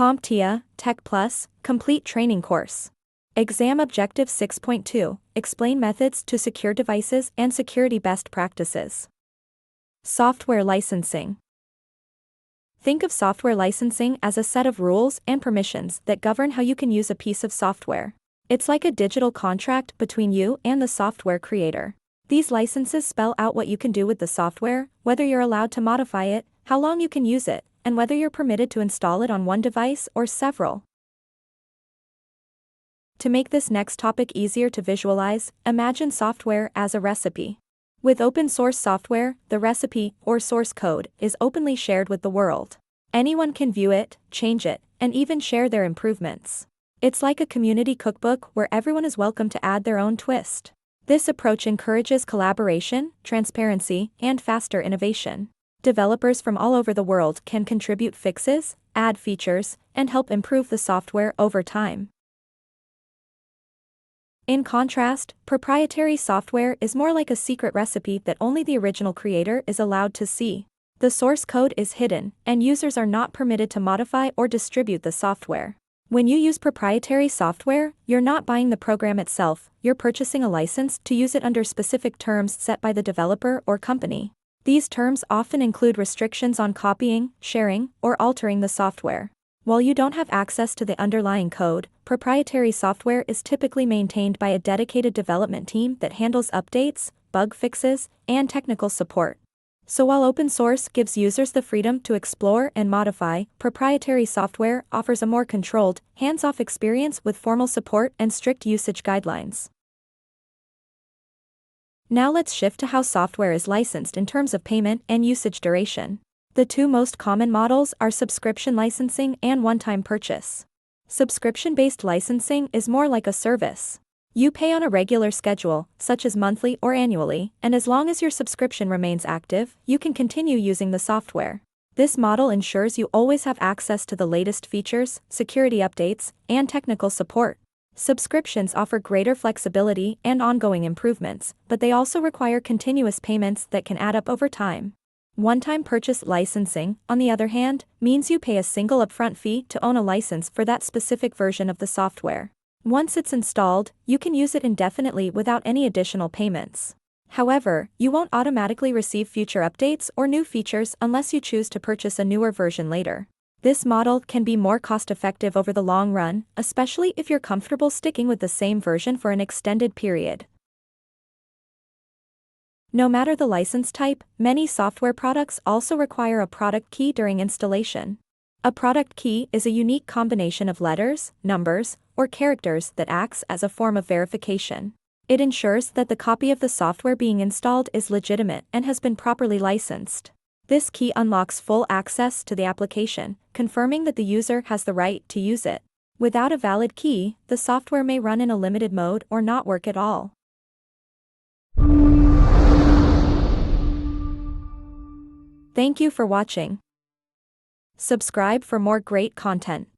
CompTIA Tech Plus Complete Training Course. Exam Objective 6.2 Explain methods to secure devices and security best practices. Software licensing. Think of software licensing as a set of rules and permissions that govern how you can use a piece of software. It's like a digital contract between you and the software creator. These licenses spell out what you can do with the software, whether you're allowed to modify it, how long you can use it, and whether you're permitted to install it on one device or several. To make this next topic easier to visualize, imagine software as a recipe. With open source software, the recipe, or source code, is openly shared with the world. Anyone can view it, change it, and even share their improvements. It's like a community cookbook where everyone is welcome to add their own twist. This approach encourages collaboration, transparency, and faster innovation. Developers from all over the world can contribute fixes, add features, and help improve the software over time. In contrast, proprietary software is more like a secret recipe that only the original creator is allowed to see. The source code is hidden, and users are not permitted to modify or distribute the software. When you use proprietary software, you're not buying the program itself, you're purchasing a license to use it under specific terms set by the developer or company. These terms often include restrictions on copying, sharing, or altering the software. While you don't have access to the underlying code, proprietary software is typically maintained by a dedicated development team that handles updates, bug fixes, and technical support. So while open source gives users the freedom to explore and modify, proprietary software offers a more controlled, hands-off experience with formal support and strict usage guidelines. Now let's shift to how software is licensed in terms of payment and usage duration. The two most common models are subscription licensing and one-time purchase. Subscription-based licensing is more like a service. You pay on a regular schedule, such as monthly or annually, and as long as your subscription remains active, you can continue using the software. This model ensures you always have access to the latest features, security updates, and technical support. Subscriptions offer greater flexibility and ongoing improvements, but they also require continuous payments that can add up over time. One-time purchase licensing, on the other hand, means you pay a single upfront fee to own a license for that specific version of the software. Once it's installed, you can use it indefinitely without any additional payments. However, you won't automatically receive future updates or new features unless you choose to purchase a newer version later. This model can be more cost-effective over the long run, especially if you're comfortable sticking with the same version for an extended period. No matter the license type, many software products also require a product key during installation. A product key is a unique combination of letters, numbers, or characters that acts as a form of verification. It ensures that the copy of the software being installed is legitimate and has been properly licensed. This key unlocks full access to the application, confirming that the user has the right to use it. Without a valid key, the software may run in a limited mode or not work at all. Thank you for watching. Subscribe for more great content.